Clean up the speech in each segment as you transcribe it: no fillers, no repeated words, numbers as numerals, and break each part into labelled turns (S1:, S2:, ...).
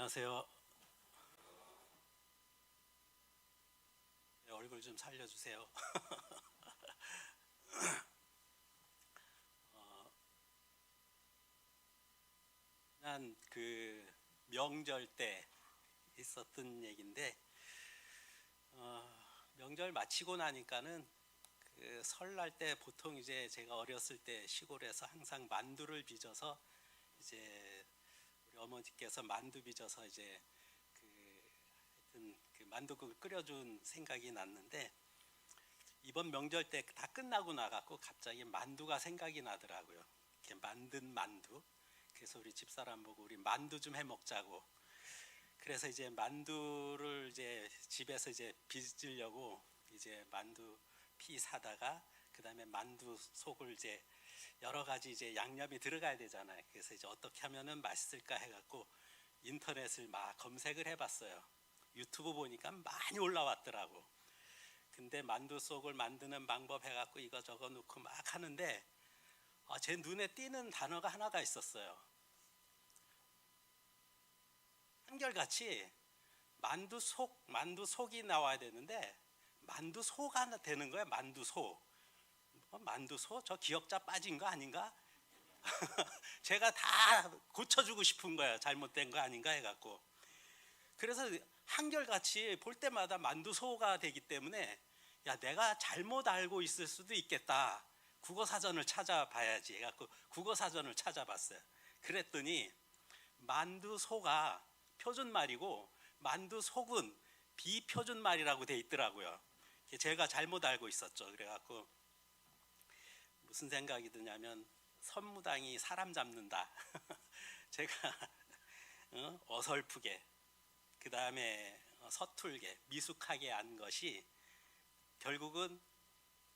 S1: 안녕하세요. 네, 얼굴 좀 살려주세요. 난 그 명절 때 있었던 얘기인데, 명절 마치고 나니까는 그 설날 때 보통 이제 제가 어렸을 때 시골에서 항상 만두를 빚어서 이제 우리 어머니께서 만두 빚어서 이제 하여튼 그 만두국을 끓여준 생각이 났는데, 이번 명절 때 다 끝나고 나갖고 갑자기 만두가 생각이 나더라고요. 이렇게 만든 만두. 그래서 우리 집사람 보고 우리 만두 좀 해 먹자고. 그래서 이제 만두를 이제 집에서 이제 빚으려고 이제 만두 피 사다가 그다음에 만두 속을 이제 여러 가지 이제 양념이 들어가야 되잖아요. 그래서 이제 어떻게 하면은 맛있을까 해갖고 인터넷을 막 검색을 해봤어요. 유튜브 보니까 많이 올라왔더라고. 근데 만두 속을 만드는 방법 해갖고 이거 저거 넣고 막 하는데 제 눈에 띄는 단어가 하나가 있었어요. 한결같이 만두 속이 나와야 되는데 만두 소가 되는 거야. 만두 소. 만두 소? 저 기억자 빠진 거 아닌가? 제가 다 고쳐주고 싶은 거예요. 잘못된 거 아닌가 해갖고. 그래서 한결같이 볼 때마다 만두 소가 되기 때문에 야, 내가 잘못 알고 있을 수도 있겠다. 국어 사전을 찾아봐야지 해갖고 국어 사전을 찾아봤어요. 그랬더니 만두 소가 표준말이고 만두 속은 비표준말이라고 돼 있더라고요. 제가 잘못 알고 있었죠. 그래갖고 무슨 생각이 드냐면 선무당이 사람 잡는다. 제가 어설프게 그 다음에 서툴게 미숙하게 한 것이 결국은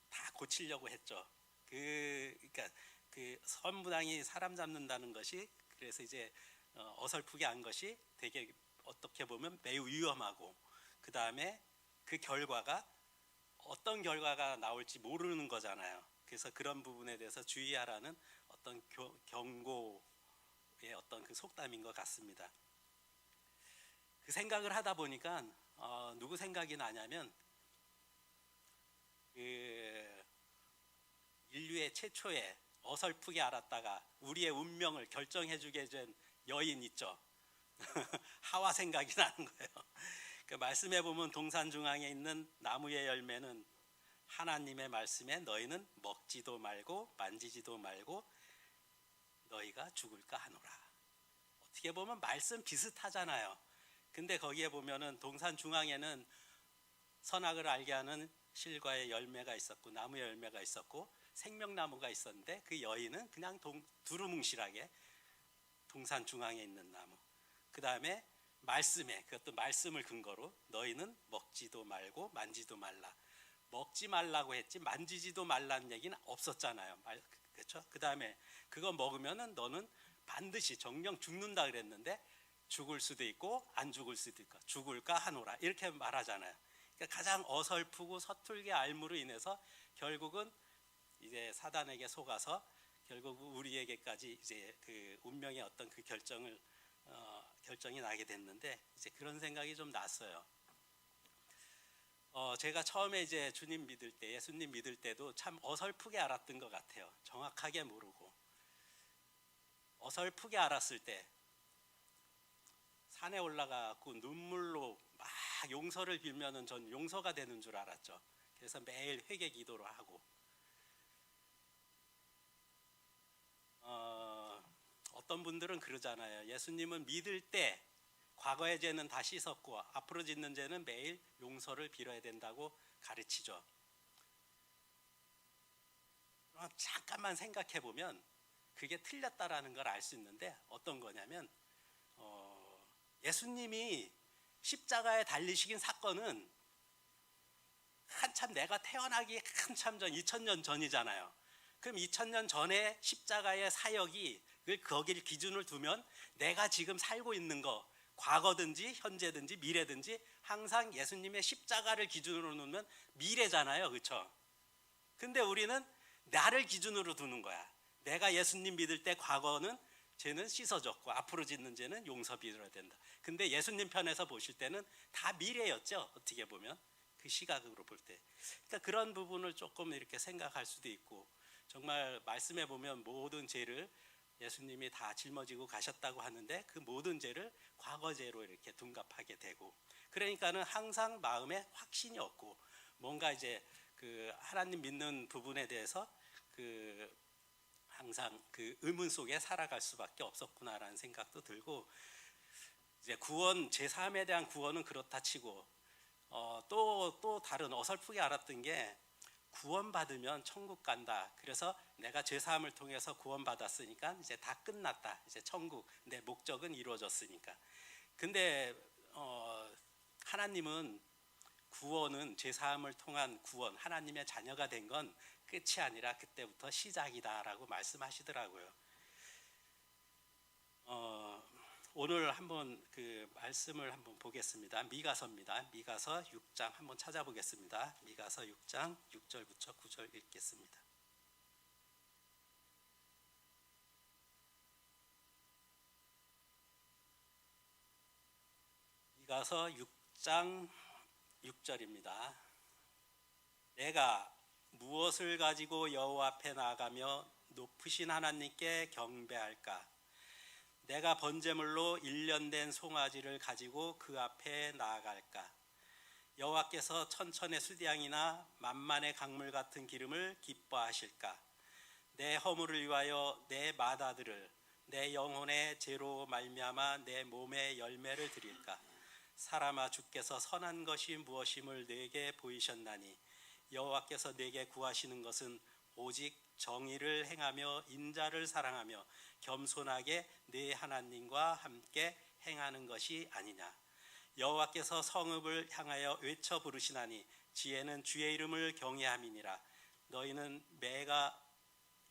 S1: 다 고치려고 했죠. 그러니까 그 선무당이 사람 잡는다는 것이 그래서 이제 어설프게 한 것이 되게 어떻게 보면 매우 위험하고 그 다음에 그 결과가 어떤 결과가 나올지 모르는 거잖아요. 그래서 그런 부분에 대해서 주의하라는 어떤 경고의 어떤 그 속담인 것 같습니다. 그 생각을 하다 보니까 누구 생각이 나냐면 그 인류의 최초의 어설프게 알았다가 우리의 운명을 결정해주게 된 여인 있죠. 하와 생각이 나는 거예요. 그 말씀해 보면 동산 중앙에 있는 나무의 열매는 하나님의 말씀에 너희는 먹지도 말고 만지지도 말고 너희가 죽을까 하노라. 어떻게 보면 말씀 비슷하잖아요. 근데 거기에 보면은 동산 중앙에는 선악을 알게 하는 실과의 열매가 있었고 나무의 열매가 있었고 생명나무가 있었는데 그 여인은 그냥 두루뭉실하게 동산 중앙에 있는 나무. 그 다음에 말씀에 그것도 말씀을 근거로 너희는 먹지도 말고 만지도 말라. 먹지 말라고 했지 만지지도 말라는 얘기는 없었잖아요. 그렇죠? 그 다음에 그거 먹으면은 너는 반드시 정령 죽는다 그랬는데 죽을 수도 있고 안 죽을 수도 있고 죽을까 하노라 이렇게 말하잖아요. 그러니까 가장 어설프고 서툴게 알므로 인해서 결국은 이제 사단에게 속아서 결국 우리에게까지 이제 그 운명의 어떤 그 결정이 나게 됐는데 이제 그런 생각이 좀 났어요. 제가 처음에 이제 주님 믿을 때 예수님 믿을 때도 참 어설프게 알았던 것 같아요. 정확하게 모르고 어설프게 알았을 때 산에 올라가고 눈물로 막 용서를 빌면은 전 용서가 되는 줄 알았죠. 그래서 매일 회개 기도를 하고 어떤 분들은 그러잖아요. 예수님은 믿을 때 과거의 죄는 다 씻었고 앞으로 짓는 죄는 매일 용서를 빌어야 된다고 가르치죠. 잠깐만 생각해 보면 그게 틀렸다라는 걸 알 수 있는데 어떤 거냐면 예수님이 십자가에 달리신 사건은 한참 내가 태어나기 한참 전 2000년 전이잖아요. 그럼 2000년 전에 십자가의 사역이 거기를 기준을 두면 내가 지금 살고 있는 거 과거든지 현재든지 미래든지 항상 예수님의 십자가를 기준으로 놓으면 미래잖아요. 그렇죠? 근데 우리는 나를 기준으로 두는 거야. 내가 예수님 믿을 때 과거는 죄는 씻어졌고 앞으로 짓는 죄는 용서비려야 된다. 근데 예수님 편에서 보실 때는 다 미래였죠. 어떻게 보면 그 시각으로 볼 때. 그러니까 그런 부분을 조금 이렇게 생각할 수도 있고, 정말 말씀해 보면 모든 죄를 예수님이 다 짊어지고 가셨다고 하는데 그 모든 죄를 과거죄로 이렇게 둔갑하게 되고, 그러니까는 항상 마음에 확신이 없고 뭔가 이제 그 하나님 믿는 부분에 대해서 그 항상 그 의문 속에 살아갈 수밖에 없었구나라는 생각도 들고, 이제 구원, 제3에 대한 구원은 그렇다 치고 또 다른 어설프게 알았던 게, 구원받으면 천국 간다. 그래서 내가 죄사함을 통해서 구원받았으니까 이제 다 끝났다. 이제 천국, 내 목적은 이루어졌으니까. 근데 하나님은 구원은, 죄사함을 통한 구원, 하나님의 자녀가 된 건 끝이 아니라 그때부터 시작이다라고 말씀하시더라고요. 오늘 한번 그 말씀을 한번 보겠습니다. 미가서입니다. 미가서 6장 한번 찾아보겠습니다. 미가서 6장 6절부터 9절 읽겠습니다. 미가서 6장 6절입니다. 내가 무엇을 가지고 여호와 앞에 나아가며 높으신 하나님께 경배할까? 내가 번제물로 1년 된 송아지를 가지고 그 앞에 나아갈까? 여호와께서 천천의 수량이나 만만의 강물 같은 기름을 기뻐하실까? 내 허물을 위하여 내 맏아들을, 내 영혼의 죄로 말미암아 내 몸의 열매를 드릴까? 사람아, 주께서 선한 것이 무엇임을 내게 보이셨나니 여호와께서 내게 구하시는 것은 오직 정의를 행하며 인자를 사랑하며 겸손하게 네 하나님과 함께 행하는 것이 아니냐. 여호와께서 성읍을 향하여 외쳐 부르시나니 지혜는 주의 이름을 경외함이니라. 너희는 매가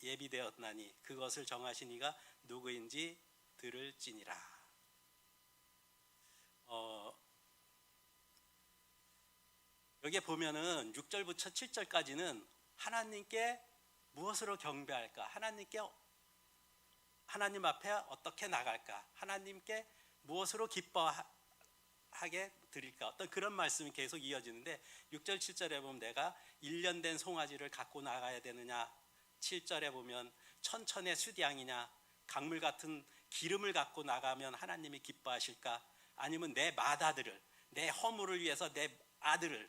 S1: 예비되었나니 그것을 정하신 이가 누구인지 들을지니라. 여기에 보면은 6절부터 7절까지는 하나님께 무엇으로 경배할까? 하나님 앞에 어떻게 나갈까? 하나님께 무엇으로 기뻐하게 드릴까? 어떤 그런 말씀이 계속 이어지는데, 6절 7절에 보면 내가 1년 된 송아지를 갖고 나가야 되느냐, 7절에 보면 천천의 수량이냐, 강물 같은 기름을 갖고 나가면 하나님이 기뻐하실까? 아니면 내 맏아들을, 내 허물을 위해서 내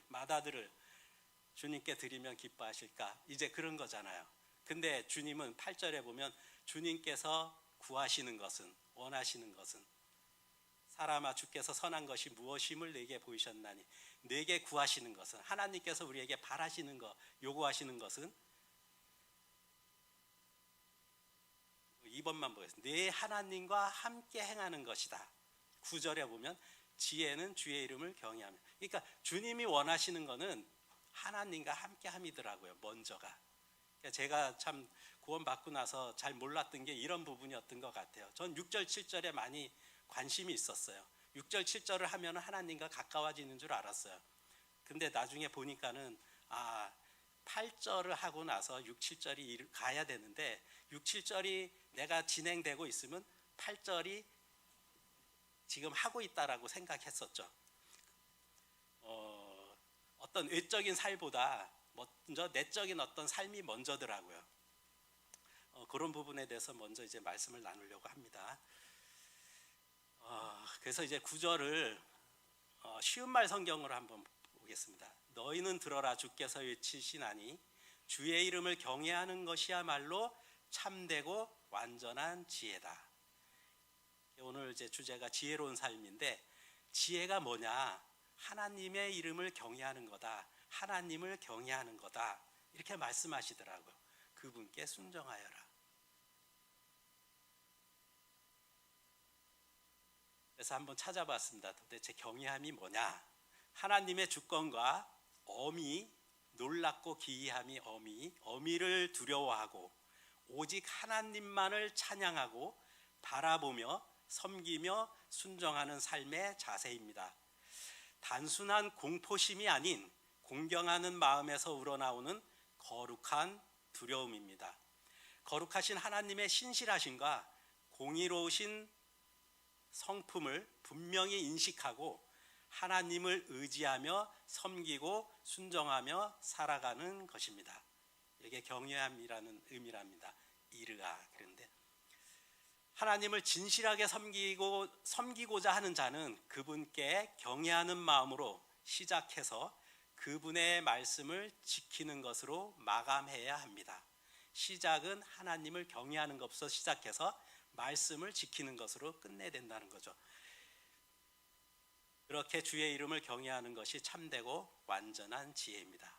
S1: 맏아들을 주님께 드리면 기뻐하실까? 이제 그런 거잖아요. 근데 주님은 8절에 보면 주님께서 구하시는 것은, 원하시는 것은, 사람아, 주께서 선한 것이 무엇임을 내게 보이셨나니, 내게 구하시는 것은, 하나님께서 우리에게 바라시는 것, 요구하시는 것은, 2번만 보겠습니다. 내 하나님과 함께 행하는 것이다. 9절에 보면 지혜는 주의 이름을 경외하며. 그러니까 주님이 원하시는 것은 하나님과 함께함이더라고요. 먼저가. 그러니까 제가 참 구원받고 나서 잘 몰랐던 게 이런 부분이었던 것 같아요. 전 6절 7절에 많이 관심이 있었어요. 6절 7절을 하면 하나님과 가까워지는 줄 알았어요. 근데 나중에 보니까는 8절을 하고 나서 6, 7절이 가야 되는데 6, 7절이 내가 진행되고 있으면 8절이 지금 하고 있다라고 생각했었죠. 어떤 외적인 삶보다 먼저 내적인 어떤 삶이 먼저더라고요. 그런 부분에 대해서 먼저 이제 말씀을 나누려고 합니다. 그래서 이제 9절을 쉬운 말 성경으로 한번 보겠습니다. 너희는 들어라, 주께서 외치시나니 주의 이름을 경외하는 것이야말로 참되고 완전한 지혜다. 오늘 이제 주제가 지혜로운 삶인데, 지혜가 뭐냐? 하나님의 이름을 경외하는 거다. 하나님을 경외하는 거다. 이렇게 말씀하시더라고요. 그분께 순종하여라. 그래서 한번 찾아봤습니다. 도대체 경외함이 뭐냐? 하나님의 주권과 어미, 놀랍고 기이함이 어미를 두려워하고 오직 하나님만을 찬양하고 바라보며 섬기며 순종하는 삶의 자세입니다. 단순한 공포심이 아닌 공경하는 마음에서 우러나오는 거룩한 두려움입니다. 거룩하신 하나님의 신실하심과 공의로우신 성품을 분명히 인식하고 하나님을 의지하며 섬기고 순종하며 살아가는 것입니다. 이게 경외함이라는 의미랍니다. 이르아. 그런데 하나님을 진실하게 섬기고자 하는 자는 그분께 경외하는 마음으로 시작해서 그분의 말씀을 지키는 것으로 마감해야 합니다. 시작은 하나님을 경외하는 것부터 시작해서 말씀을 지키는 것으로 끝내야 된다는 거죠. 그렇게 주의 이름을 경외하는 것이 참되고 완전한 지혜입니다.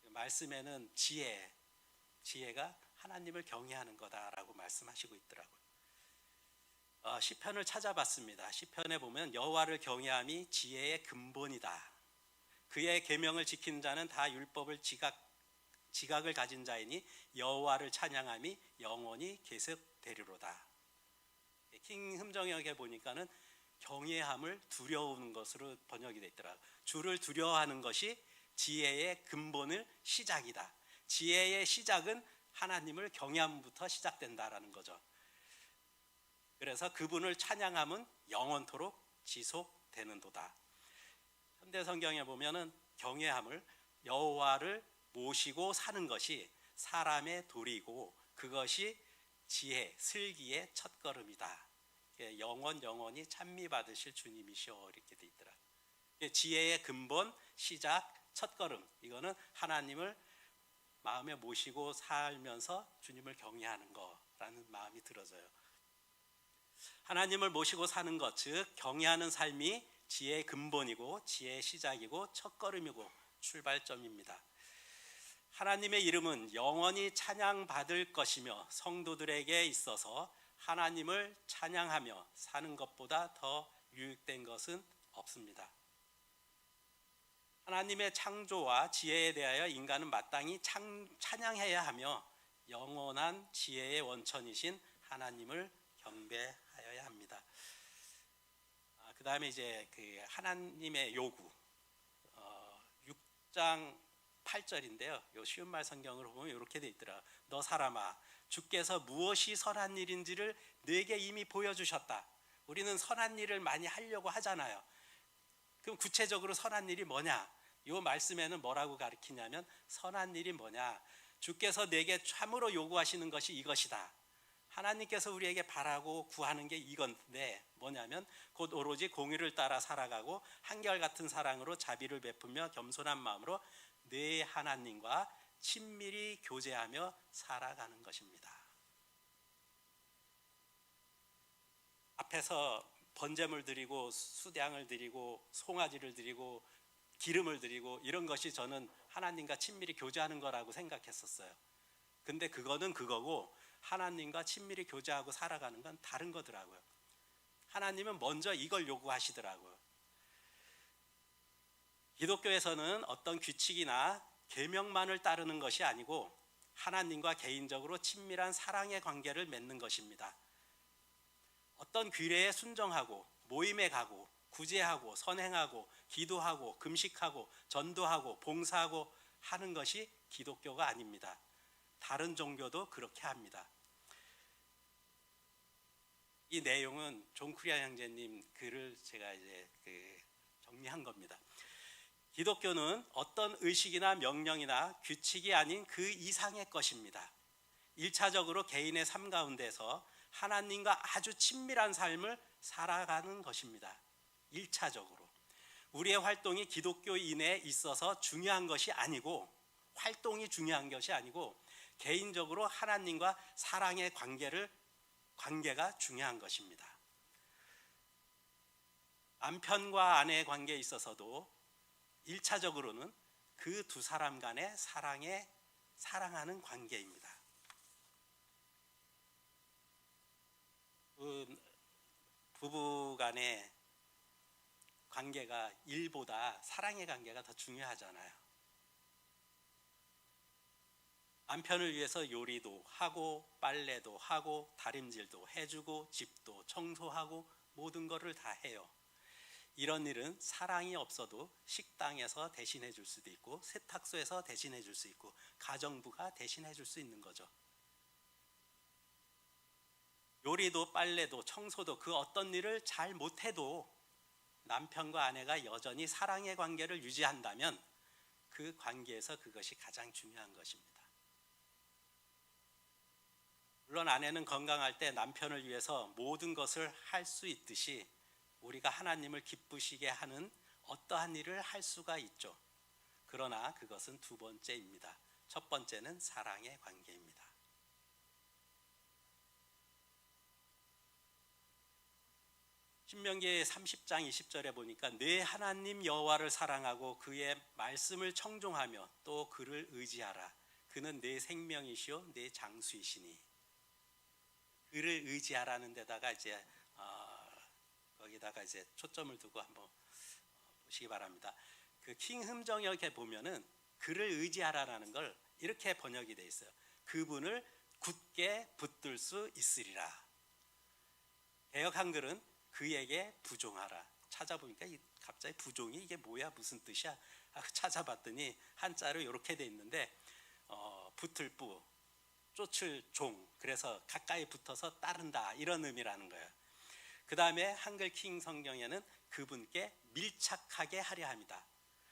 S1: 말씀에는 지혜가 하나님을 경외하는 거다라고 말씀하시고 있더라고요. 시편을 찾아봤습니다. 시편에 보면 여호와를 경외함이 지혜의 근본이다. 그의 계명을 지키는 자는 다 율법을 지각을 가진 자이니 여호와를 찬양함이 영원히 계속되리로다. 킹 흠정역에 보니까는 경외함을 두려우는 것으로 번역이 되어 있더라고요. 주를 두려워하는 것이 지혜의 근본을 시작이다. 지혜의 시작은 하나님을 경외함부터 시작된다라는 거죠. 그래서 그분을 찬양함은 영원토록 지속되는도다. 현대 성경에 보면은 경외함을 여호와를 모시고 사는 것이 사람의 도리고 그것이 지혜, 슬기의 첫걸음이다. 영원히 찬미 받으실 주님이시오 이렇게 돼 있더라. 지혜의 근본, 시작, 첫걸음. 이거는 하나님을 마음에 모시고 살면서 주님을 경외하는 거라는 마음이 들어져요. 하나님을 모시고 사는 것, 즉 경외하는 삶이 지혜의 근본이고 지혜의 시작이고 첫걸음이고 출발점입니다. 하나님의 이름은 영원히 찬양받을 것이며 성도들에게 있어서 하나님을 찬양하며 사는 것보다 더 유익된 것은 없습니다. 하나님의 창조와 지혜에 대하여 인간은 마땅히 찬양해야 하며 영원한 지혜의 원천이신 하나님을 경배하여야 합니다. 그 다음에 이제 그 하나님의 요구 6장 8절인데요. 요 쉬운 말 성경으로 보면 이렇게 돼 있더라. 너 사람아, 주께서 무엇이 선한 일인지를 내게 이미 보여주셨다. 우리는 선한 일을 많이 하려고 하잖아요. 그럼 구체적으로 선한 일이 뭐냐? 이 말씀에는 뭐라고 가르치냐면 선한 일이 뭐냐? 주께서 내게 참으로 요구하시는 것이 이것이다. 하나님께서 우리에게 바라고 구하는 게 이건데 뭐냐면 곧 오로지 공의를 따라 살아가고 한결같은 사랑으로 자비를 베풀며 겸손한 마음으로 내 하나님과 친밀히 교제하며 살아가는 것입니다. 앞에서 번제물 드리고 수량을 드리고 송아지를 드리고 기름을 드리고 이런 것이 저는 하나님과 친밀히 교제하는 거라고 생각했었어요. 근데 그거는 그거고 하나님과 친밀히 교제하고 살아가는 건 다른 거더라고요. 하나님은 먼저 이걸 요구하시더라고요. 기독교에서는 어떤 규칙이나 계명만을 따르는 것이 아니고 하나님과 개인적으로 친밀한 사랑의 관계를 맺는 것입니다. 어떤 규례에 순종하고 모임에 가고 구제하고 선행하고 기도하고 금식하고 전도하고 봉사하고 하는 것이 기독교가 아닙니다. 다른 종교도 그렇게 합니다. 이 내용은 존 쿠리아 형제님 글을 제가 이제 정리한 겁니다. 기독교는 어떤 의식이나 명령이나 규칙이 아닌 그 이상의 것입니다. 1차적으로 개인의 삶 가운데서 하나님과 아주 친밀한 삶을 살아가는 것입니다. 1차적으로. 우리의 활동이 기독교인에 있어서 중요한 것이 아니고 활동이 중요한 것이 아니고 개인적으로 하나님과 사랑의 관계가 중요한 것입니다. 남편과 아내의 관계에 있어서도 1차적으로는 그 두 사람 간의 사랑하는 관계입니다. 부부 간의 관계가 일보다 사랑의 관계가 더 중요하잖아요. 남편을 위해서 요리도 하고 빨래도 하고 다림질도 해주고 집도 청소하고 모든 것을 다 해요. 이런 일은 사랑이 없어도 식당에서 대신해 줄 수도 있고 세탁소에서 대신해 줄 수 있고 가정부가 대신해 줄 수 있는 거죠. 요리도 빨래도 청소도 그 어떤 일을 잘 못해도 남편과 아내가 여전히 사랑의 관계를 유지한다면 그 관계에서 그것이 가장 중요한 것입니다. 물론 아내는 건강할 때 남편을 위해서 모든 것을 할 수 있듯이 우리가 하나님을 기쁘시게 하는 어떠한 일을 할 수가 있죠. 그러나 그것은 두 번째입니다. 첫 번째는 사랑의 관계입니다. 신명기 30장 20절에 보니까 내 하나님 여호와를 사랑하고 그의 말씀을 청종하며 또 그를 의지하라. 그는 내 생명이시요 내 장수이시니. 그를 의지하라는 데다가 이제 거기다가 이제 초점을 두고 한번 보시기 바랍니다. 그 킹 흠정역에 보면은 그를 의지하라라는 걸 이렇게 번역이 돼 있어요. 그분을 굳게 붙들 수 있으리라. 개역 한글은 그에게 부종하라. 찾아보니까 갑자기 부종이 이게 뭐야 무슨 뜻이야? 찾아봤더니 한자로 이렇게 돼 있는데 붙을 부, 쫓을 종, 그래서 가까이 붙어서 따른다 이런 의미라는 거예요. 그 다음에 한글 킹 성경에는 그분께 밀착하게 하려 합니다.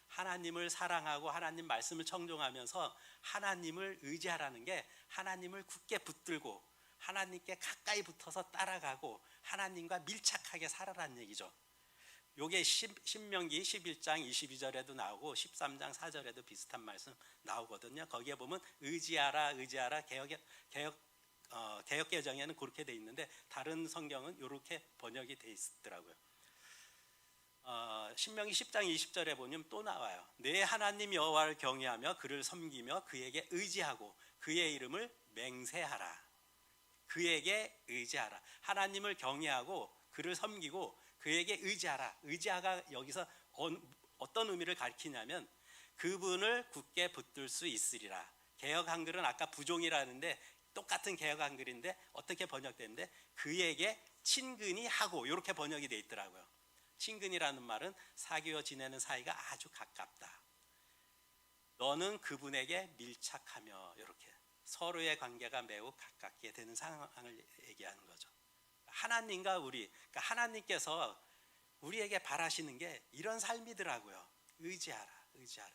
S1: 하나님을 사랑하고 하나님 말씀을 청종하면서 하나님을 의지하라는 게 하나님을 굳게 붙들고 하나님께 가까이 붙어서 따라가고 하나님과 밀착하게 살아라는 얘기죠. 요게 신명기 11장 22절에도 나오고 13장 4절에도 비슷한 말씀 나오거든요. 거기에 보면 의지하라 의지하라 개역 개정에는 그렇게 돼 있는데 다른 성경은 이렇게 번역이 돼 있더라고요. 신명기 10장 20절에 보면 또 나와요. 내 하나님 여호와를 경외하며 그를 섬기며 그에게 의지하고 그의 이름을 맹세하라. 그에게 의지하라. 하나님을 경외하고 그를 섬기고 그에게 의지하라. 의지하가 여기서 어떤 의미를 가리키냐면 그분을 굳게 붙들 수 있으리라. 개역 한글은 아까 부종이라는데 똑같은 개역 한글인데 어떻게 번역되는데 그에게 친근히 하고 이렇게 번역이 돼 있더라고요. 친근이라는 말은 사귀어 지내는 사이가 아주 가깝다. 너는 그분에게 밀착하며 이렇게 서로의 관계가 매우 가깝게 되는 상황을 얘기하는 거죠. 하나님과 우리, 그러니까 하나님께서 우리에게 바라시는 게 이런 삶이더라고요. 의지하라, 의지하라.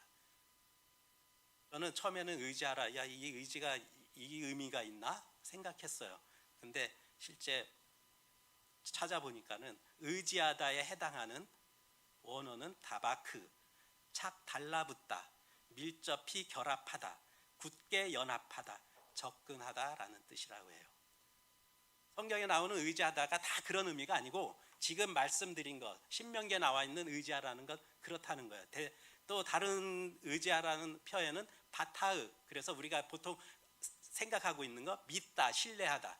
S1: 저는 처음에는 의지하라, 야, 이 의지가 이 의미가 있나 생각했어요. 근데 실제 찾아보니까는 의지하다에 해당하는 원어는 다바크, 착 달라붙다, 밀접히 결합하다, 굳게 연합하다, 접근하다라는 뜻이라고 해요. 성경에 나오는 의지하다가 다 그런 의미가 아니고 지금 말씀드린 것, 신명기에 나와 있는 의지하라는 것 그렇다는 거예요. 또 다른 의지하라는 표현은 바타으, 그래서 우리가 보통 생각하고 있는 거 믿다, 신뢰하다.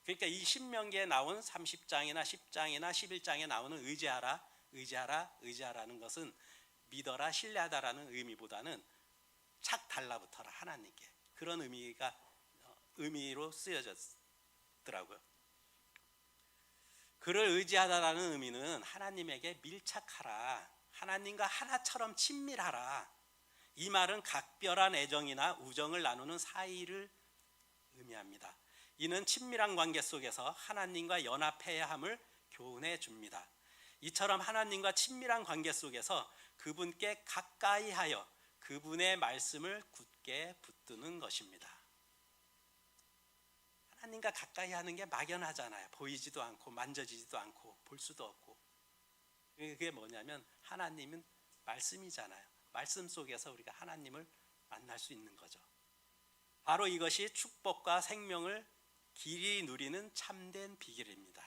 S1: 그러니까 이 신명기에 나온 30장이나 10장이나 11장에 나오는 의지하라, 의지하라, 의지하라는 것은 믿어라, 신뢰하다라는 의미보다는 착 달라붙어라 하나님께 그런 의미로 쓰여졌더라고요. 그를 의지하다라는 의미는 하나님에게 밀착하라, 하나님과 하나처럼 친밀하라. 이 말은 각별한 애정이나 우정을 나누는 사이를 의미합니다. 이는 친밀한 관계 속에서 하나님과 연합해야 함을 교훈해 줍니다. 이처럼 하나님과 친밀한 관계 속에서 그분께 가까이 하여 그분의 말씀을 굳게 붙드는 것입니다. 하나님과 가까이 하는 게 막연하잖아요. 보이지도 않고 만져지지도 않고 볼 수도 없고. 그게 뭐냐면 하나님은 말씀이잖아요. 말씀 속에서 우리가 하나님을 만날 수 있는 거죠. 바로 이것이 축복과 생명을 길이 누리는 참된 비결입니다.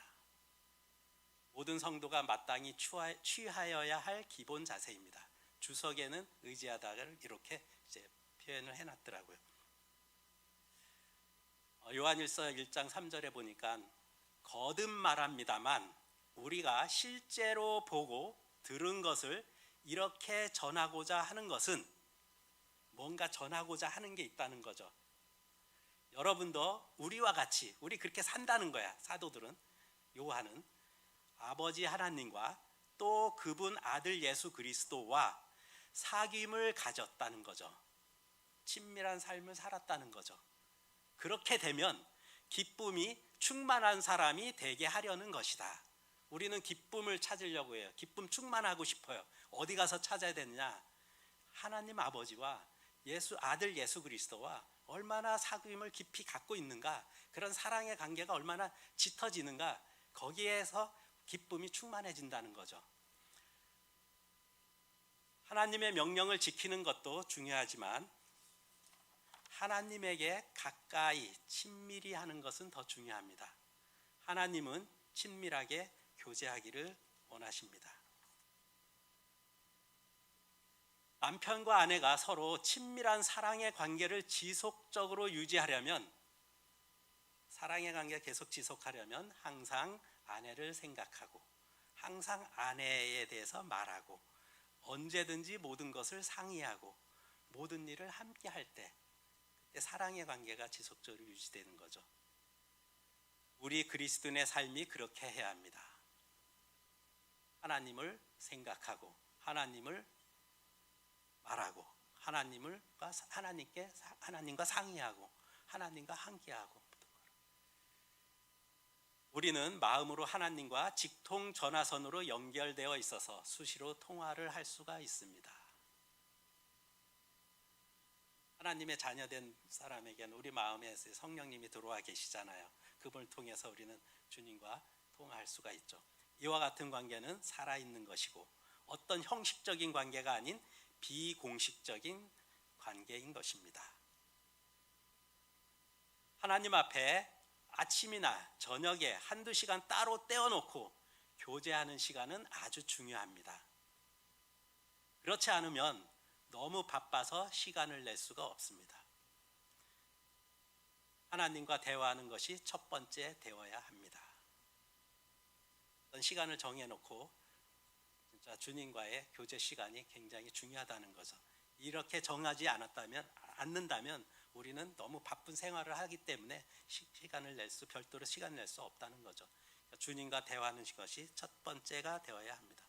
S1: 모든 성도가 마땅히 취하여야 할 기본 자세입니다. 주석에는 의지하다를 이렇게 이제 표현을 해놨더라고요. 요한일서 1장 3절에 보니까 거듭 말합니다만 우리가 실제로 보고 들은 것을 이렇게 전하고자 하는 것은 뭔가 전하고자 하는 게 있다는 거죠. 여러분도 우리와 같이 우리 그렇게 산다는 거야. 사도들은 요한은 아버지 하나님과 또 그분 아들 예수 그리스도와 사귐을 가졌다는 거죠. 친밀한 삶을 살았다는 거죠. 그렇게 되면 기쁨이 충만한 사람이 되게 하려는 것이다. 우리는 기쁨을 찾으려고 해요. 기쁨 충만하고 싶어요. 어디 가서 찾아야 되느냐? 하나님 아버지와 아들 예수 그리스도와 얼마나 사귐을 깊이 갖고 있는가, 그런 사랑의 관계가 얼마나 짙어지는가, 거기에서 기쁨이 충만해진다는 거죠. 하나님의 명령을 지키는 것도 중요하지만 하나님에게 가까이 친밀히 하는 것은 더 중요합니다. 하나님은 친밀하게 교제하기를 원하십니다. 남편과 아내가 서로 친밀한 사랑의 관계를 지속적으로 유지하려면, 사랑의 관계를 계속 지속하려면 항상 아내를 생각하고 항상 아내에 대해서 말하고 언제든지 모든 것을 상의하고 모든 일을 함께 할 때, 그때 사랑의 관계가 지속적으로 유지되는 거죠. 우리 그리스도인의 삶이 그렇게 해야 합니다. 하나님을 생각하고 하나님을 말하고 하나님과 상의하고 하나님과 함께하고, 우리는 마음으로 하나님과 직통 전화선으로 연결되어 있어서 수시로 통화를 할 수가 있습니다. 하나님의 자녀된 사람에게는 우리 마음에 성령님이 들어와 계시잖아요. 그분을 통해서 우리는 주님과 통화할 수가 있죠. 이와 같은 관계는 살아있는 것이고 어떤 형식적인 관계가 아닌 비공식적인 관계인 것입니다. 하나님 앞에 아침이나 저녁에 한두 시간 따로 떼어놓고 교제하는 시간은 아주 중요합니다. 그렇지 않으면 너무 바빠서 시간을 낼 수가 없습니다. 하나님과 대화하는 것이 첫 번째 되어야 합니다. 어떤 시간을 정해놓고 진짜 주님과의 교제 시간이 굉장히 중요하다는 거죠. 이렇게 정하지 않는다면 우리는 너무 바쁜 생활을 하기 때문에 별도로 시간을 낼 수 없다는 거죠. 그러니까 주님과 대화하는 것이 첫 번째가 되어야 합니다.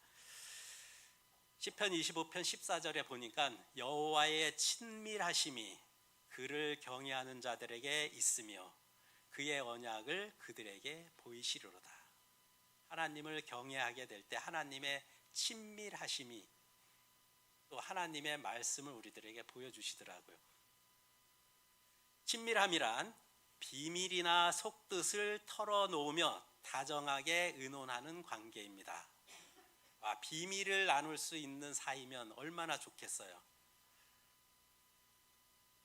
S1: 시편 25편 14절에 보니까 여호와의 친밀하심이 그를 경외하는 자들에게 있으며 그의 언약을 그들에게 보이시리로다. 하나님을 경외하게 될 때 하나님의 친밀하심이, 또 하나님의 말씀을 우리들에게 보여주시더라고요. 친밀함이란 비밀이나 속뜻을 털어놓으며 다정하게 의논하는 관계입니다. 비밀을 나눌 수 있는 사이면 얼마나 좋겠어요.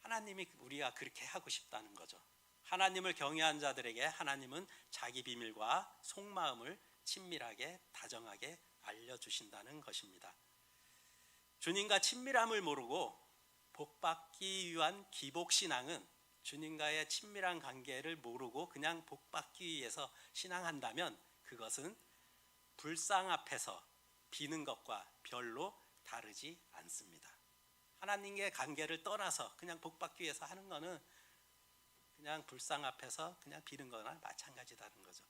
S1: 하나님이 우리가 그렇게 하고 싶다는 거죠. 하나님을 경외한 자들에게 하나님은 자기 비밀과 속마음을 친밀하게 다정하게 알려주신다는 것입니다. 주님과 친밀함을 모르고 복받기 위한 기복신앙은, 주님과의 친밀한 관계를 모르고 그냥 복받기 위해서 신앙한다면 그것은 불상 앞에서 비는 것과 별로 다르지 않습니다. 하나님의 관계를 떠나서 그냥 복받기 위해서 하는 것은 그냥 불상 앞에서 그냥 비는 거나 마찬가지다는 거죠.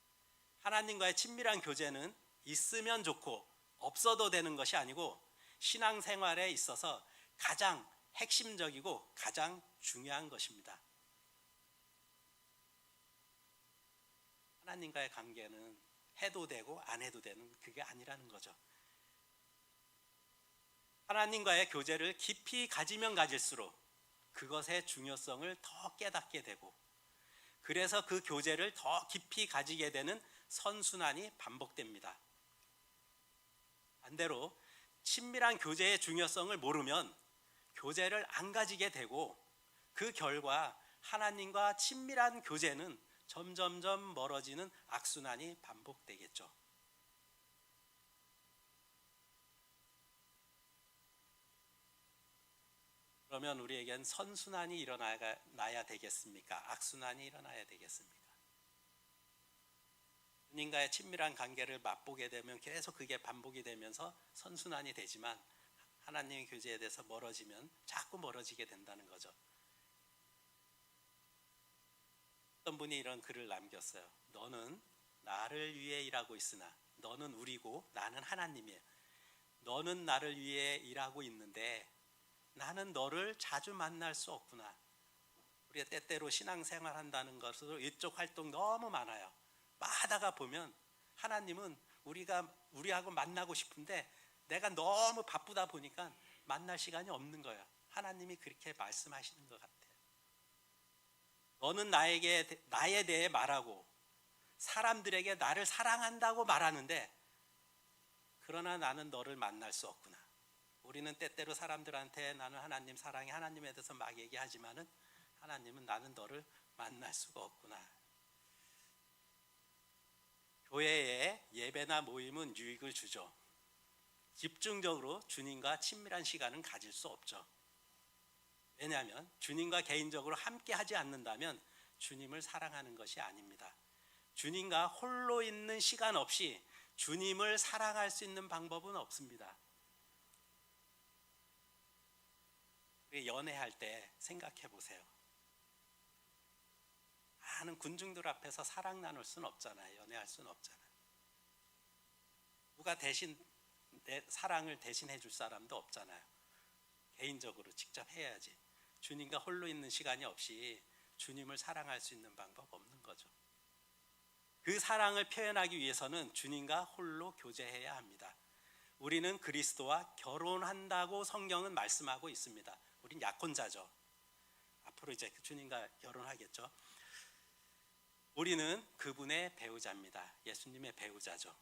S1: 하나님과의 친밀한 교제는 있으면 좋고 없어도 되는 것이 아니고 신앙생활에 있어서 가장 핵심적이고 가장 중요한 것입니다. 하나님과의 관계는 해도 되고 안 해도 되는 그게 아니라는 거죠. 하나님과의 교제를 깊이 가지면 가질수록 그것의 중요성을 더 깨닫게 되고, 그래서 그 교제를 더 깊이 가지게 되는 선순환이 반복됩니다. 반대로 친밀한 교제의 중요성을 모르면 교제를 안 가지게 되고, 그 결과 하나님과 친밀한 교제는 점점점 멀어지는 악순환이 반복되겠죠. 그러면 우리에겐 선순환이 일어나야 되겠습니까? 악순환이 일어나야 되겠습니까? 주님과의 친밀한 관계를 맛보게 되면 계속 그게 반복이 되면서 선순환이 되지만, 하나님의 교제에 대해서 멀어지면 자꾸 멀어지게 된다는 거죠. 어떤 분이 이런 글을 남겼어요. 너는 나를 위해 일하고 있으나 너는 우리고 나는 하나님이에요. 너는 나를 위해 일하고 있는데 나는 너를 자주 만날 수 없구나. 우리가 때때로 신앙생활 한다는 것으로 이쪽 활동 너무 많아요. 하다가 보면 하나님은 우리하고 만나고 싶은데 내가 너무 바쁘다 보니까 만날 시간이 없는 거예요. 하나님이 그렇게 말씀하시는 것 같아요. 너는 나에 대해 말하고 사람들에게 나를 사랑한다고 말하는데 그러나 나는 너를 만날 수 없구나. 우리는 때때로 사람들한테 나는 하나님 사랑해, 하나님에 대해서 막 얘기하지만은 하나님은 나는 너를 만날 수가 없구나. 교회에 예배나 모임은 유익을 주죠. 집중적으로 주님과 친밀한 시간은 가질 수 없죠. 왜냐하면 주님과 개인적으로 함께 하지 않는다면 주님을 사랑하는 것이 아닙니다. 주님과 홀로 있는 시간 없이 주님을 사랑할 수 있는 방법은 없습니다. 우리 연애할 때 생각해 보세요. 많은 군중들 앞에서 사랑 나눌 수는 없잖아요. 연애할 수는 없잖아요. 누가 대신 내 사랑을 대신해 줄 사람도 없잖아요. 개인적으로 직접 해야지. 주님과 홀로 있는 시간이 없이 주님을 사랑할 수 있는 방법 없는 거죠. 그 사랑을 표현하기 위해서는 주님과 홀로 교제해야 합니다. 우리는 그리스도와 결혼한다고 성경은 말씀하고 있습니다. 우린 약혼자죠. 앞으로 이제 주님과 결혼하겠죠. 우리는 그분의 배우자입니다. 예수님의 배우자죠.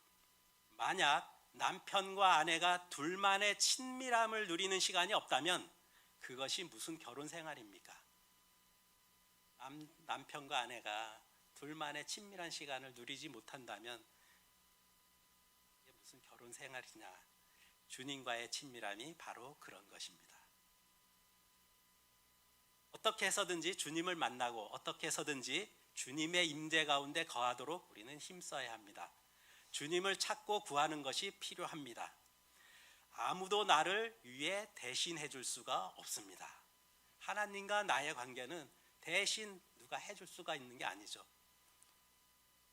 S1: 만약 남편과 아내가 둘만의 친밀함을 누리는 시간이 없다면 그것이 무슨 결혼 생활입니까? 남편과 아내가 둘만의 친밀한 시간을 누리지 못한다면 이게 무슨 결혼 생활이냐? 주님과의 친밀함이 바로 그런 것입니다. 어떻게 해서든지 주님을 만나고 어떻게 해서든지 주님의 임재 가운데 거하도록 우리는 힘써야 합니다. 주님을 찾고 구하는 것이 필요합니다. 아무도 나를 위해 대신해 줄 수가 없습니다. 하나님과 나의 관계는 대신 누가 해줄 수가 있는 게 아니죠.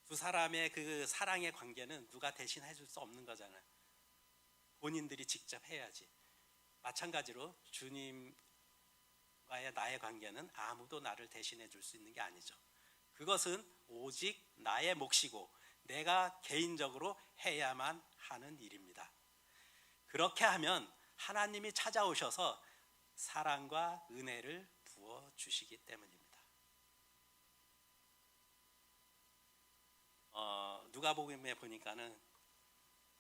S1: 두 사람의 그 사랑의 관계는 누가 대신 해줄 수 없는 거잖아요. 본인들이 직접 해야지. 마찬가지로 주님과의 나의 관계는 아무도 나를 대신해 줄 수 있는 게 아니죠. 그것은 오직 나의 몫이고 내가 개인적으로 해야만 하는 일입니다. 그렇게 하면 하나님이 찾아오셔서 사랑과 은혜를 부어주시기 때문입니다. 누가복음에 보니까는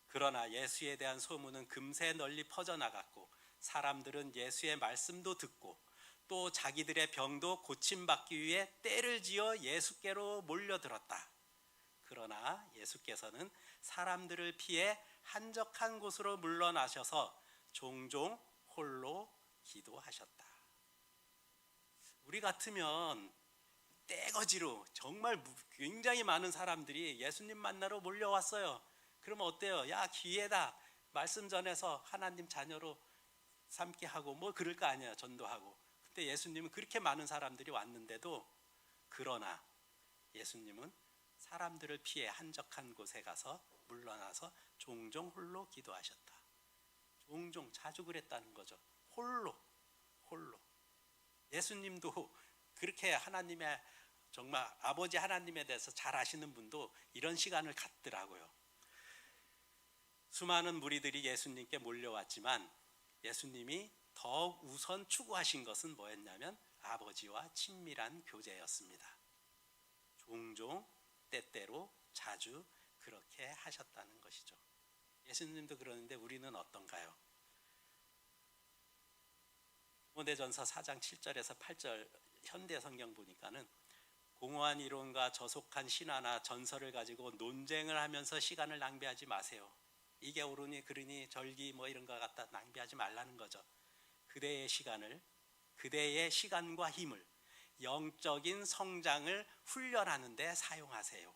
S1: 그러나 예수에 대한 소문은 금세 널리 퍼져나갔고 사람들은 예수의 말씀도 듣고 또 자기들의 병도 고침받기 위해 떼를 지어 예수께로 몰려들었다. 그러나 예수께서는 사람들을 피해 한적한 곳으로 물러나셔서 종종 홀로 기도하셨다. 우리 같으면 떼거지로 정말 굉장히 많은 사람들이 예수님 만나러 몰려왔어요. 그러면 어때요? 야, 기회다. 말씀 전해서 하나님 자녀로 삼게 하고 뭐 그럴 거 아니에요. 전도하고. 근데 예수님은 그렇게 많은 사람들이 왔는데도 그러나 예수님은 사람들을 피해 한적한 곳에 가서 물러나서 종종 홀로 기도하셨다. 종종 자주 그랬다는 거죠. 홀로. 예수님도 그렇게 하나님의 정말 아버지 하나님에 대해서 잘 아시는 분도 이런 시간을 갖더라고요. 수많은 무리들이 예수님께 몰려왔지만 예수님이 더욱 우선 추구하신 것은 뭐였냐면 아버지와 친밀한 교제였습니다. 종종 때때로 자주 그렇게 하셨다는 것이죠. 예수님도 그러는데 우리는 어떤가요? 디모데전서 4장 7절에서 8절 현대 성경 보니까는 공허한 이론과 저속한 신화나 전설을 가지고 논쟁을 하면서 시간을 낭비하지 마세요. 이게 옳으니 그르니 절기 뭐 이런 거 갖다 낭비하지 말라는 거죠. 그대의 시간과 힘을 영적인 성장을 훈련하는 데 사용하세요.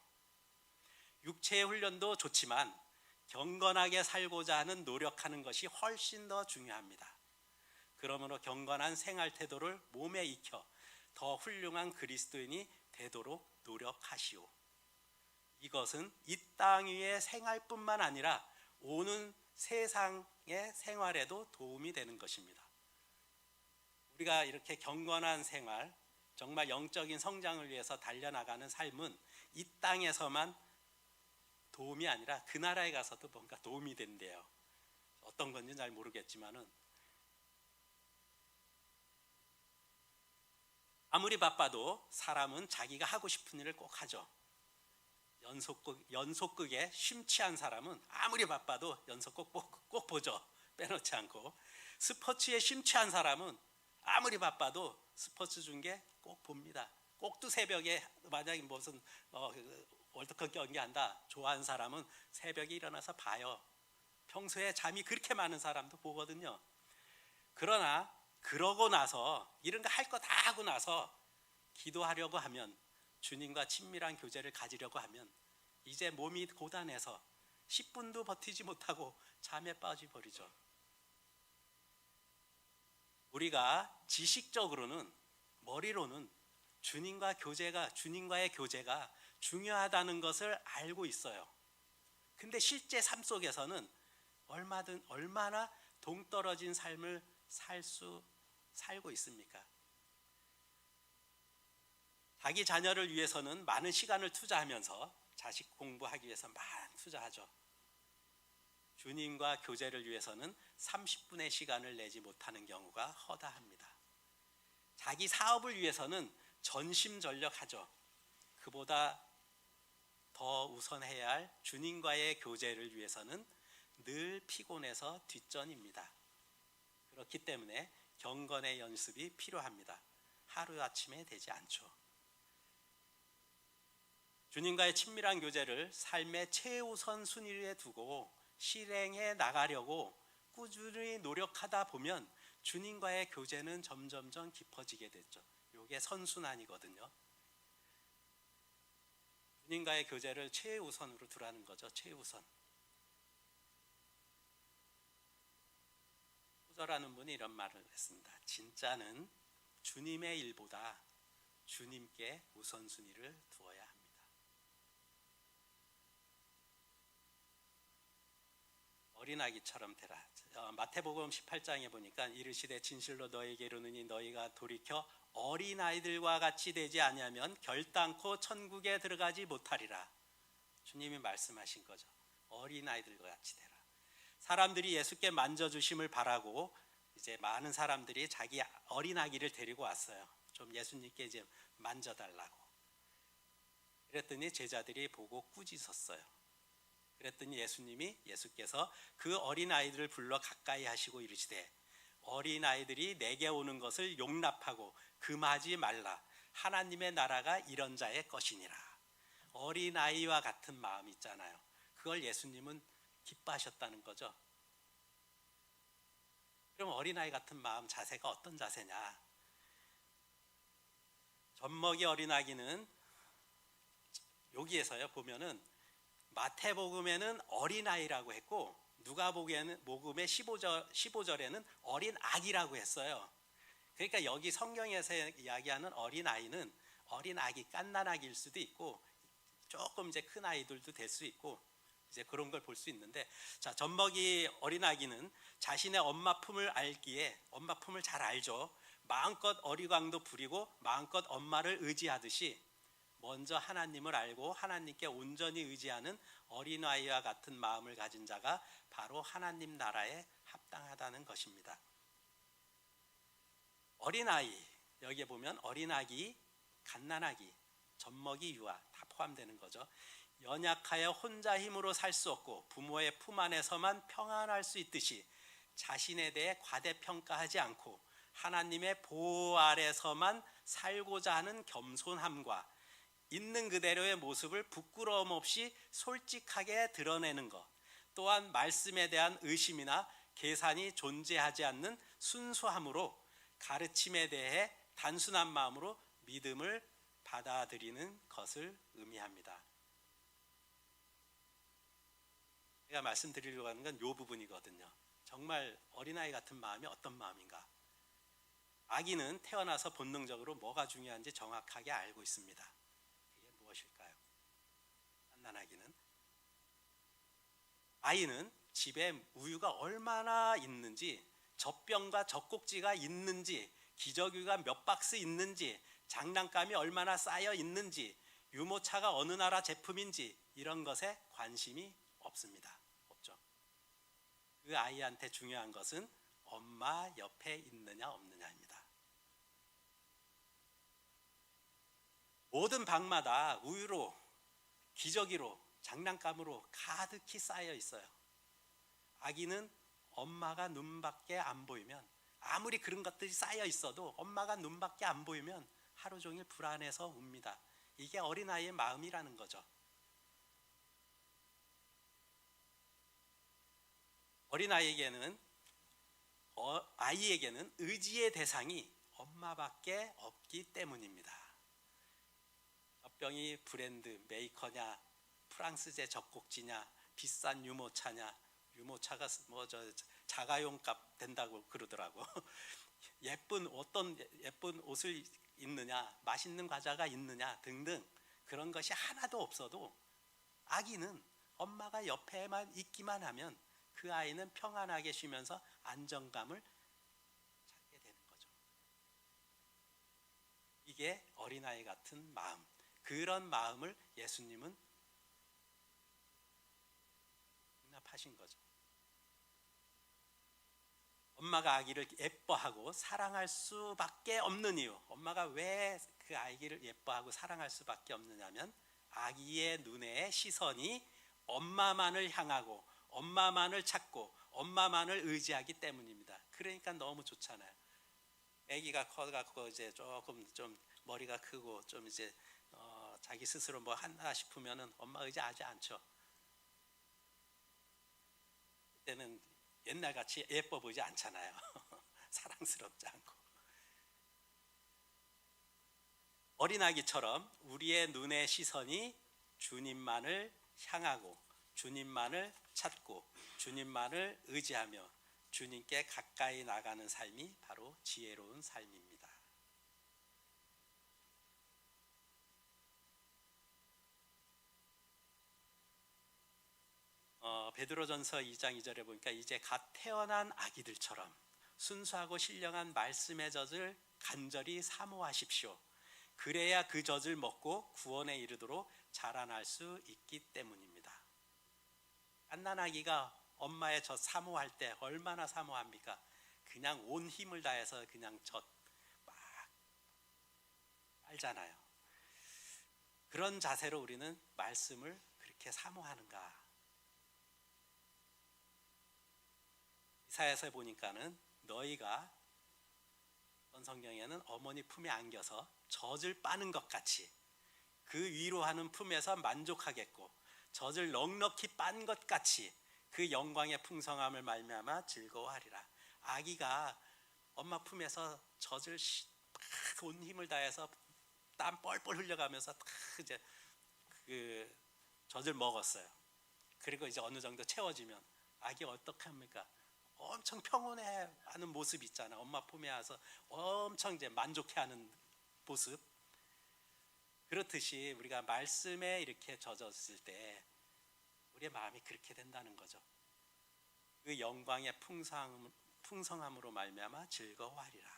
S1: 육체의 훈련도 좋지만 경건하게 살고자 하는 노력하는 것이 훨씬 더 중요합니다. 그러므로 경건한 생활 태도를 몸에 익혀 더 훌륭한 그리스도인이 되도록 노력하시오. 이것은 이 땅 위의 생활뿐만 아니라 오는 세상의 생활에도 도움이 되는 것입니다. 우리가 이렇게 경건한 생활, 정말 영적인 성장을 위해서 달려나가는 삶은 이 땅에서만 도움이 아니라 그 나라에 가서도 뭔가 도움이 된대요. 어떤 건지 잘 모르겠지만은 아무리 바빠도 사람은 자기가 하고 싶은 일을 꼭 하죠. 연속극에 심취한 사람은 아무리 바빠도 연속극 꼭 보죠. 빼놓지 않고. 스포츠에 심취한 사람은 아무리 바빠도 스포츠 중계 꼭 봅니다. 꼭두 새벽에 만약에 무슨 월드컵 경기 한다 좋아하는 사람은 새벽에 일어나서 봐요. 평소에 잠이 그렇게 많은 사람도 보거든요. 그러나 그러고 나서 이런 거 할 거 다 하고 나서 기도하려고 하면, 주님과 친밀한 교제를 가지려고 하면 이제 몸이 고단해서 10분도 버티지 못하고 잠에 빠져버리죠. 우리가 지식적으로는, 머리로는 주님과의 교제가 중요하다는 것을 알고 있어요. 근데 실제 삶 속에서는 얼마나 동떨어진 삶을 살고 있습니까? 자기 자녀를 위해서는 많은 시간을 투자하면서 자식 공부하기 위해서 많이 투자하죠. 주님과 교제를 위해서는 30분의 시간을 내지 못하는 경우가 허다합니다. 자기 사업을 위해서는 전심전력하죠. 그보다 더 우선해야 할 주님과의 교제를 위해서는 늘 피곤해서 뒷전입니다. 그렇기 때문에 경건의 연습이 필요합니다. 하루아침에 되지 않죠. 주님과의 친밀한 교제를 삶의 최우선 순위에 두고 실행해 나가려고 꾸준히 노력하다 보면 주님과의 교제는 점점점 깊어지게 됐죠. 이게 선순환이거든요. 주님과의 교제를 최우선으로 두라는 거죠. 최우선. 호저라는 분이 이런 말을 했습니다. 진짜는 주님의 일보다 주님께 우선순위를 두어야 합니다. 어린아기처럼 되라. 마태복음 18장에 보니까 이르시되 진실로 너희에게 이르노니 너희가 돌이켜 어린아이들과 같이 되지 아니하면 결단코 천국에 들어가지 못하리라. 주님이 말씀하신 거죠. 어린아이들과 같이 되라. 사람들이 예수께 만져주심을 바라고 이제 많은 사람들이 자기 어린아기를 데리고 왔어요. 좀 예수님께 이제 만져달라고. 그랬더니 제자들이 보고 꾸짖었어요. 그랬더니 예수께서 그 어린아이들을 불러 가까이 하시고 이르시되 어린아이들이 내게 오는 것을 용납하고 금하지 말라. 하나님의 나라가 이런 자의 것이니라. 어린아이와 같은 마음 있잖아요. 그걸 예수님은 기뻐하셨다는 거죠. 그럼 어린아이 같은 마음 자세가 어떤 자세냐? 젖먹이 어린아기는 여기에서요 보면은 마태복음에는 어린아이라고 했고 누가복음의 15절에는 어린아기라고 했어요. 그러니까 여기 성경에서 이야기하는 어린아이는 어린아기, 갓난아기일 수도 있고 조금 이제 큰 아이들도 될 수 있고 이제 그런 걸 볼 수 있는데, 자, 젖먹이 어린아기는 자신의 엄마 품을 알기에, 엄마 품을 잘 알죠. 마음껏 어리광도 부리고 마음껏 엄마를 의지하듯이 먼저 하나님을 알고 하나님께 온전히 의지하는 어린아이와 같은 마음을 가진 자가 바로 하나님 나라에 합당하다는 것입니다. 어린아이, 여기에 보면 어린아기, 갓난아기, 젖먹이, 유아 다 포함되는 거죠. 연약하여 혼자 힘으로 살 수 없고 부모의 품 안에서만 평안할 수 있듯이 자신에 대해 과대평가하지 않고 하나님의 보호 아래서만 살고자 하는 겸손함과 있는 그대로의 모습을 부끄러움 없이 솔직하게 드러내는 것, 또한 말씀에 대한 의심이나 계산이 존재하지 않는 순수함으로 가르침에 대해 단순한 마음으로 믿음을 받아들이는 것을 의미합니다. 제가 말씀드리려고 하는 건 이 부분이거든요. 정말 어린아이 같은 마음이 어떤 마음인가? 아기는 태어나서 본능적으로 뭐가 중요한지 정확하게 알고 있습니다. 그게 무엇일까요? 갓난아기는, 아이는 집에 우유가 얼마나 있는지, 젖병과 젖꼭지가 있는지, 기저귀가 몇 박스 있는지 장난감이 얼마나 쌓여 있는지, 유모차가 어느 나라 제품인지 이런 것에 관심이 없습니다. 없죠. 그 아이한테 중요한 것은 엄마 옆에 있느냐 없느냐입니다. 모든 방마다 우유로, 기저귀로, 장난감으로 가득히 쌓여 있어요. 아기는 엄마가 눈밖에 안 보이면, 아무리 그런 것들이 쌓여 있어도 엄마가 눈밖에 안 보이면 하루 종일 불안해서 웁니다. 이게 어린아이의 마음이라는 거죠. 어린아이에게는, 아이에게는 의지의 대상이 엄마밖에 없기 때문입니다. 젖병이 브랜드 메이커냐, 프랑스제 젖꼭지냐, 비싼 유모차냐, 유모차가 자가용값 된다고 그러더라고. 어떤 예쁜 옷을 입느냐, 맛있는 과자가 있느냐 등등 그런 것이 하나도 없어도 아기는 엄마가 옆에만 있기만 하면 그 아이는 평안하게 쉬면서 안정감을 찾게 되는 거죠. 이게 어린아이 같은 마음, 그런 마음을 예수님은 용납하신 거죠. 엄마가 아기를 예뻐하고 사랑할 수밖에 없는 이유, 엄마가 왜 그 아기를 예뻐하고 사랑할 수밖에 없느냐면 아기의 눈의 시선이 엄마만을 향하고 엄마만을 찾고 엄마만을 의지하기 때문입니다. 그러니까 너무 좋잖아요. 아기가 커갖고 이제 조금 좀 머리가 크고 좀 이제 자기 스스로 뭐 한다 싶으면은 엄마 의지하지 않죠. 그때는 옛날같이 예뻐 보이지 않잖아요. 사랑스럽지 않고. 어린아기처럼 우리의 눈의 시선이 주님만을 향하고 주님만을 찾고 주님만을 의지하며 주님께 가까이 나가는 삶이 바로 지혜로운 삶입니다. 베드로전서 2장 2절에 보니까 이제 갓 태어난 아기들처럼 순수하고 신령한 말씀의 젖을 간절히 사모하십시오. 그래야 그 젖을 먹고 구원에 이르도록 자라날 수 있기 때문입니다. 갓난아기가 엄마의 젖 사모할 때 얼마나 사모합니까? 그냥 온 힘을 다해서 그냥 젖 막 빨잖아요. 그런 자세로 우리는 말씀을 그렇게 사모하는가? 이사야서에 보니까는 너희가 어떤 성경에는 어머니 품에 안겨서 젖을 빠는 것 같이 그 위로하는 품에서 만족하겠고 젖을 넉넉히 빤 것 같이 그 영광의 풍성함을 말미암아 즐거워하리라. 아기가 엄마 품에서 젖을 온 힘을 다해서 땀 뻘뻘 흘려가면서 이제 그 젖을 먹었어요. 그리고 이제 어느 정도 채워지면 아기 어떻게 합니까? 엄청 평온해하는 모습 있잖아. 엄마 품에 와서 엄청 이제 만족해하는 모습. 그렇듯이 우리가 말씀에 이렇게 젖었을 때 우리의 마음이 그렇게 된다는 거죠. 그 영광의 풍성함으로 말미암아 즐거워하리라.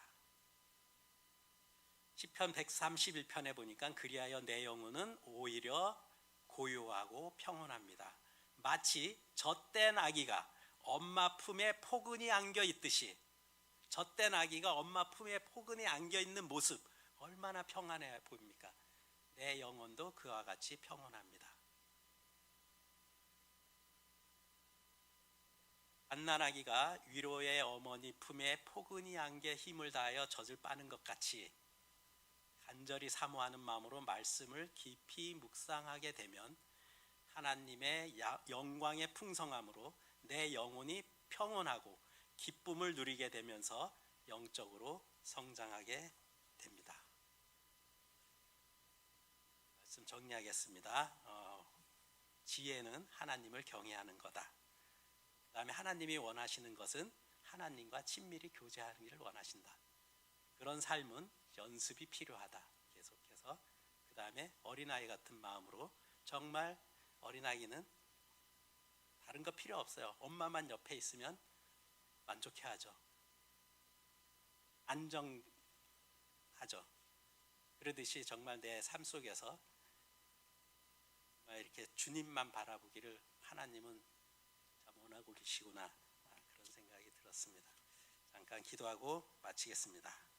S1: 시편 131편에 보니까 그리하여 내 영혼은 오히려 고요하고 평온합니다. 마치 젖된 아기가 엄마 품에 포근히 안겨 있듯이, 젖된 아기가 엄마 품에 포근히 안겨 있는 모습 얼마나 평안해 보입니까? 내 영혼도 그와 같이 평온합니다. 갓난아기가 위로의 어머니 품에 포근히 안겨 힘을 다하여 젖을 빠는 것 같이 간절히 사모하는 마음으로 말씀을 깊이 묵상하게 되면 하나님의 영광의 풍성함으로 내 영혼이 평온하고 기쁨을 누리게 되면서 영적으로 성장하게 됩니다. 말씀 정리하겠습니다. 지혜는 하나님을 경외하는 거다. 그 다음에 하나님이 원하시는 것은 하나님과 친밀히 교제하기를 원하신다. 그런 삶은 연습이 필요하다. 계속해서 그 다음에 어린아이 같은 마음으로 정말 어린아이는 다른 거 필요 없어요. 엄마만 옆에 있으면 만족해하죠. 안정하죠. 그러듯이 정말 내 삶 속에서 이렇게 주님만 바라보기를 하나님은 참 원하고 계시구나, 그런 생각이 들었습니다. 잠깐 기도하고 마치겠습니다.